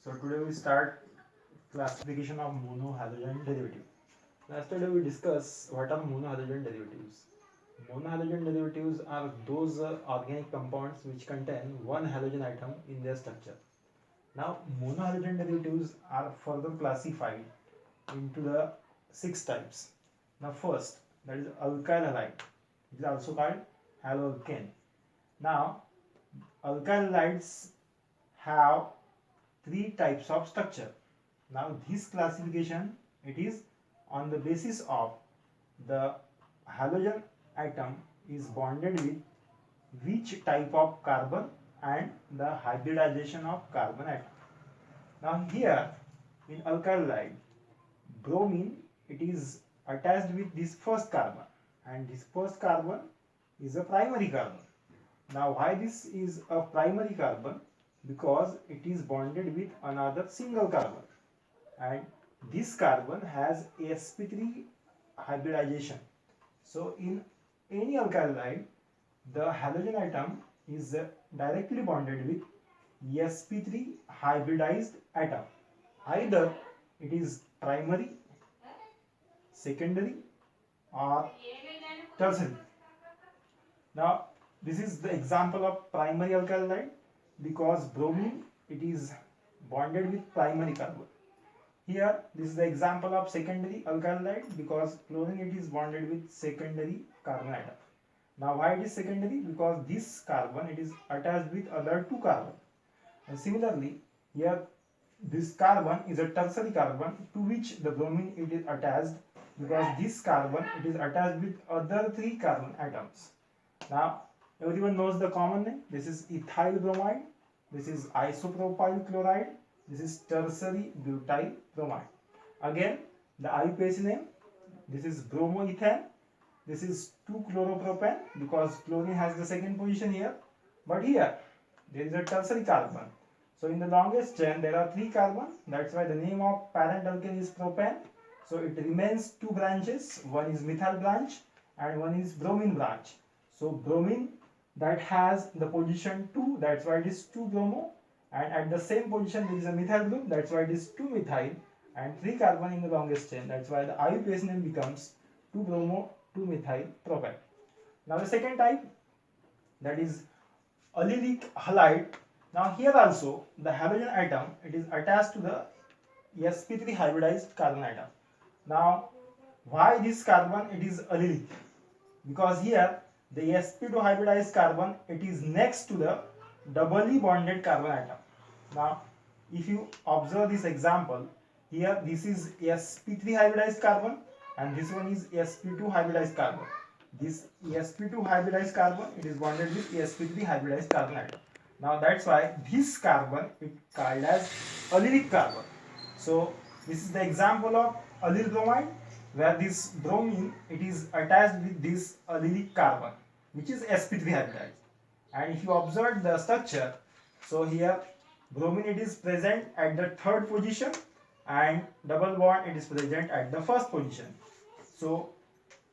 So today we start classification of monohalogen derivative. Yesterday we discuss what are monohalogen derivatives. Monohalogen derivatives are those organic compounds which contain one halogen atom in their structure. Now monohalogen derivatives are further classified into the 6 types. Now first, that is alkyl halide. It is also called haloalkane. Now alkyl halides have 3 types of structure. Now this classification, it is on the basis of the halogen atom is bonded with which type of carbon and the hybridization of carbon atom. Now here in alkyl halide, bromine, it is attached with this first carbon, and this first carbon is a primary carbon. Now why this is a primary carbon? Because it is bonded with another single carbon, and this carbon has sp3 hybridization. So in any alkyl halide, the halogen atom is directly bonded with sp3 hybridized atom. Either it is primary, secondary, or tertiary. Now this is the example of primary alkyl halide, because bromine, it is bonded with primary carbon. Here this is the example of secondary alkyl halide, because chlorine, it is bonded with secondary carbon atom. Now why it is secondary? Because this carbon, it is attached with other 2 carbon. And similarly here this carbon is a tertiary carbon to which the bromine, it is attached, because this carbon, it is attached with other 3 carbon atoms. Now everyone knows the common name. This is ethyl bromide, this is isopropyl chloride, this is tertiary butyl bromide. Again the IUPAC name, this is bromoethane, this is 2-chloropropane, because chlorine has the second position here, but here there is a tertiary carbon. So in the longest chain there are 3 carbon, that's why the name of parent alkane is propane. So it remains 2 branches, one is methyl branch and one is bromine branch. So bromine, that has the position 2, that's why it is 2-bromo, and at the same position there is a methyl group, that's why it is 2-methyl, and 3 carbon in the longest chain, that's why the IUPAC name becomes 2-bromo 2-methyl propane. Now the second type, that is allylic halide. Now here also the halogen atom, it is attached to the sp3 hybridized carbon atom. Now why this carbon, it is allylic? Because here the sp2 hybridized carbon, it is next to the doubly bonded carbon atom. Now if you observe this example, here this is sp3 hybridized carbon and this one is sp2 hybridized carbon. This sp2 hybridized carbon, it is bonded with sp3 hybridized carbon atom. Now that's why this carbon, it called as allylic carbon. So this is the example of allyl bromide, where this bromine, it is attached with this allylic carbon, which is sp3 hybridized. And if you observe the structure, so here bromine, it is present at the 3rd position and double bond, it is present at the 1st position. So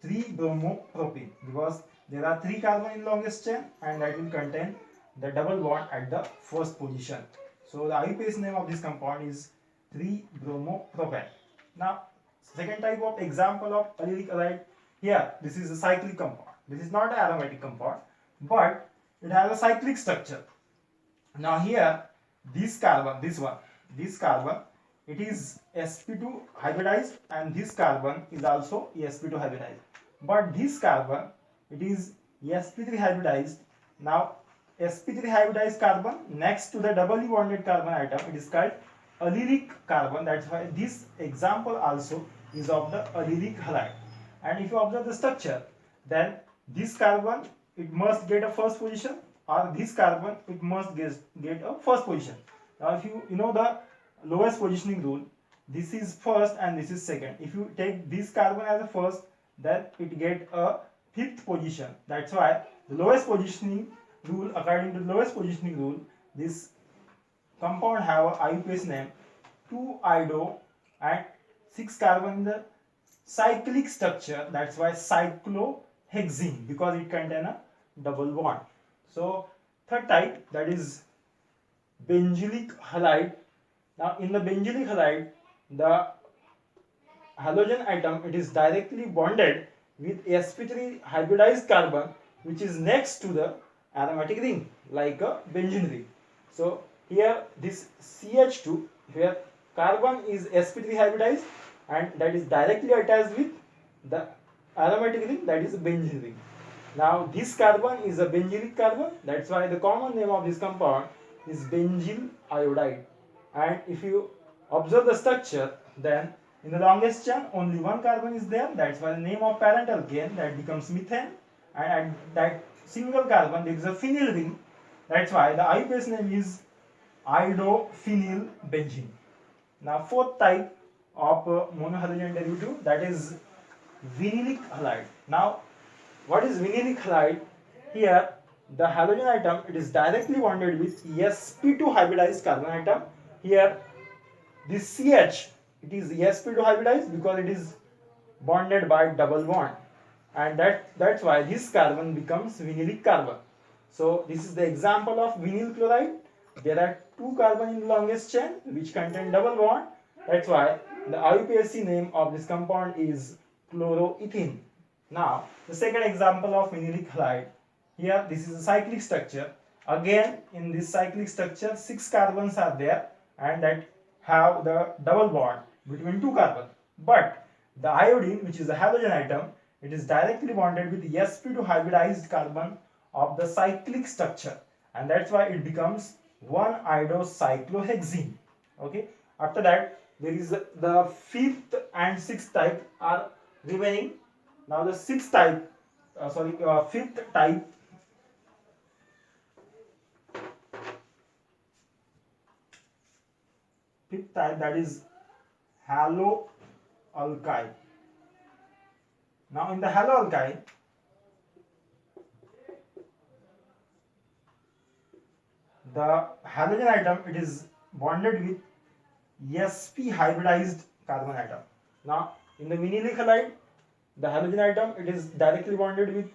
3-bromopropene, because there are 3 carbon in longest chain and that will contain the double bond at the 1st position. So the IUPAC name of this compound is 3-bromopropane. Now second type of example of allylic halide, here this is a cyclic compound. This is not an aromatic compound, but it has a cyclic structure. Now here this carbon, this carbon, it is sp2 hybridized and this carbon is also sp2 hybridized, but this carbon, it is sp3 hybridized. Now sp3 hybridized carbon next to the doubly bonded carbon atom, it is called allylic carbon. That's why this example also is of the allylic halide. And if you observe the structure, then this carbon, it must get a 1st position, or this carbon, it must get a 1st position. Now if you know the lowest positioning rule, this is 1st and this is 2nd. If you take this carbon as a 1st, then it get a 5th position. That's why the lowest positioning rule, according to the lowest positioning rule, this compound have a IUPAC name 2-iodo and 6 carbon in the cyclic structure. That's why cyclohexene, because it contain a double bond. So third type, that is benzylic halide. Now in the benzylic halide, the halogen atom, it is directly bonded with sp3 hybridized carbon which is next to the aromatic ring like a benzene ring. So here this CH2, where carbon is sp3 hybridized and that is directly attached with the aromatic ring, that is benzene ring. Now this carbon is a benzylic carbon, that's why the common name of this compound is benzyl iodide. And if you observe the structure, then in the longest chain only one carbon is there, that's why the name of parent alkane, that becomes methane, and at that single carbon there is a phenyl ring, that's why the IUPAC name is iodophenylbenzene. Now fourth type of monohalogen derivative, that is vinylic halide. Now what is vinylic halide? Here the halogen atom, it is directly bonded with sp2 hybridized carbon atom. Here this CH, it is sp2 hybridized because it is bonded by double bond, and that's why this carbon becomes vinylic carbon. So this is the example of vinyl chloride. There are two carbon in the longest chain which contain double bond. That's why the IUPAC name of this compound is chloroethene. Now the second example of vinylic halide. Here this is a cyclic structure. Again in this cyclic structure 6 carbons are there and that have the double bond between two carbons. But the iodine, which is a halogen atom, it is directly bonded with sp2 hybridized carbon of the cyclic structure, and that's why it becomes 1-iodocyclohexene. Okay. After that, there is the fifth and sixth type are remaining. Now the fifth type, that is haloalkyl. Now in the haloalkyl, the halogen atom, it is bonded with sp hybridized carbon atom. Now in the vinylic halide, the halogen atom, it is directly bonded with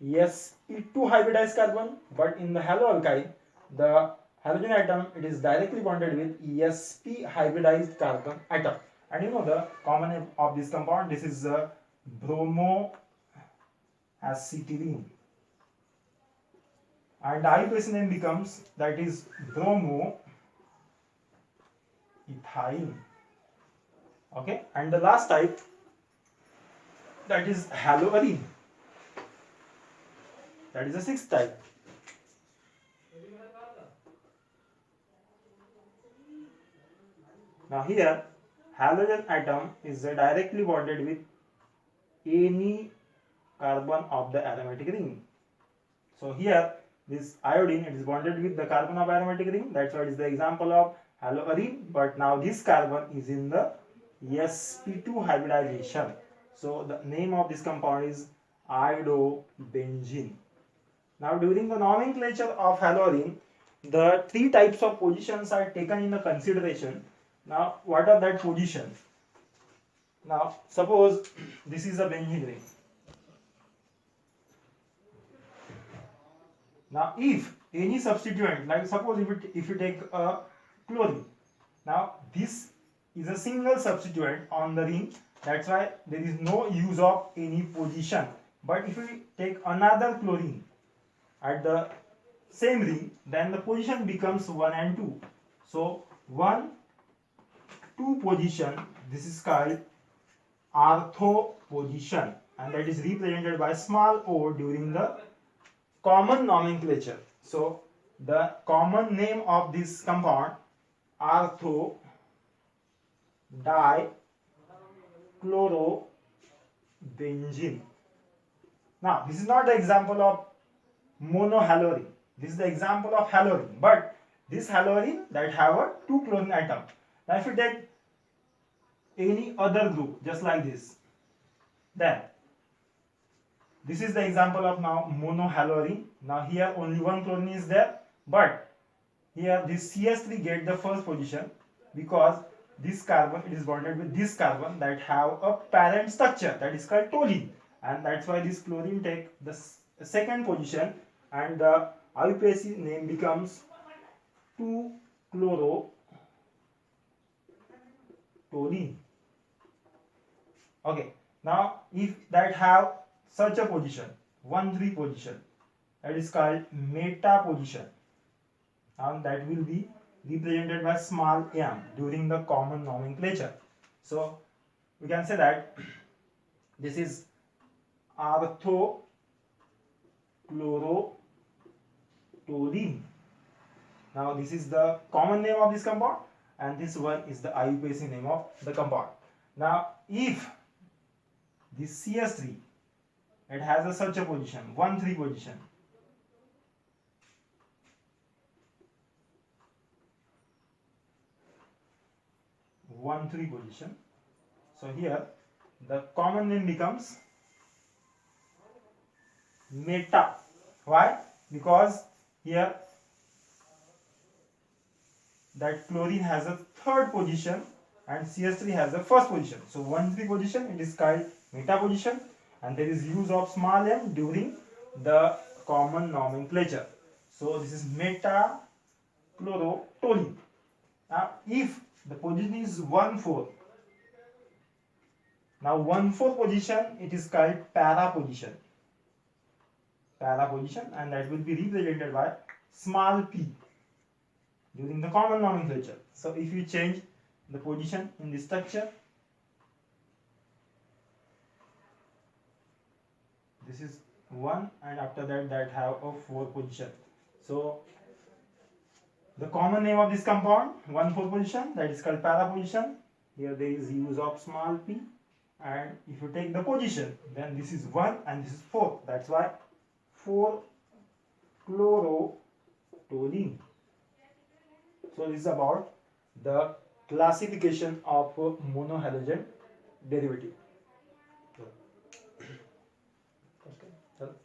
sp2 hybridized carbon, but in the haloalkyl, the halogen atom, it is directly bonded with sp hybridized carbon atom. And you know the common name of this compound, this is bromoacetylene. And the IUPAC name becomes, that is bromoethyl. Okay, and the last type, that is haloarine. That is the sixth type. Now here halogen atom is directly bonded with any carbon of the aromatic ring. So here this iodine, it is bonded with the carbon of aromatic ring, that's why it is the example of haloarine. But now this carbon is in the sp2 hybridization, so the name of this compound is iodobenzene. Now during the nomenclature of haloarine, the three types of positions are taken in the consideration. Now what are that positions? Now suppose this is a benzene ring. Now if any substituent, like suppose if you take a chlorine, now this is a single substituent on the ring, that's why there is no use of any position. But if we take another chlorine at the same ring, then the position becomes 1 and 2. So 1, 2 position, this is called ortho position, and that is represented by small o during the common nomenclature. So the common name of this compound, ortho dichlorobenzene. Now this is not the example of monohalorine, this is the example of halorine, but this halorine that have a 2 chlorine atom. Now if you take any other group just like this, then this is the example of now monohalorine. Now here only one chlorine is there, but here this CH3 get the first position because this carbon, it is bonded with this carbon that have a parent structure, that is called toluene, and that's why this chlorine take the second position, and the IUPAC name becomes 2-chloro chlorotoluene. Okay, now if that have such a position, 1,3 position, that is called meta position, and that will be represented by small m during the common nomenclature. So we can say that this is orthochlorotoluene. Now this is the common name of this compound, and this one is the IUPAC name of the compound. Now if this CS3, it has a such a position, 1,3 position, position. So here the common name becomes meta. Why? Because here that chlorine has a third position and CS3 has the first position. So 1,3 position, it is called meta position, and there is use of small m during the common nomenclature. So this is meta chlorotoluene. Now if the position is 1,4, now 1,4 position, it is called para position. Para position, and that will be represented by small p during the common nomenclature. So if you change the position in the structure, this is 1, and after that have a 4 position. So the common name of this compound, 1,4 position, that is called para position. Here there is use of small p, and if you take the position, then this is 1 and this is 4. That's why 4-chlorotoluene. So this is about the classification of monohalogen derivative. Okay.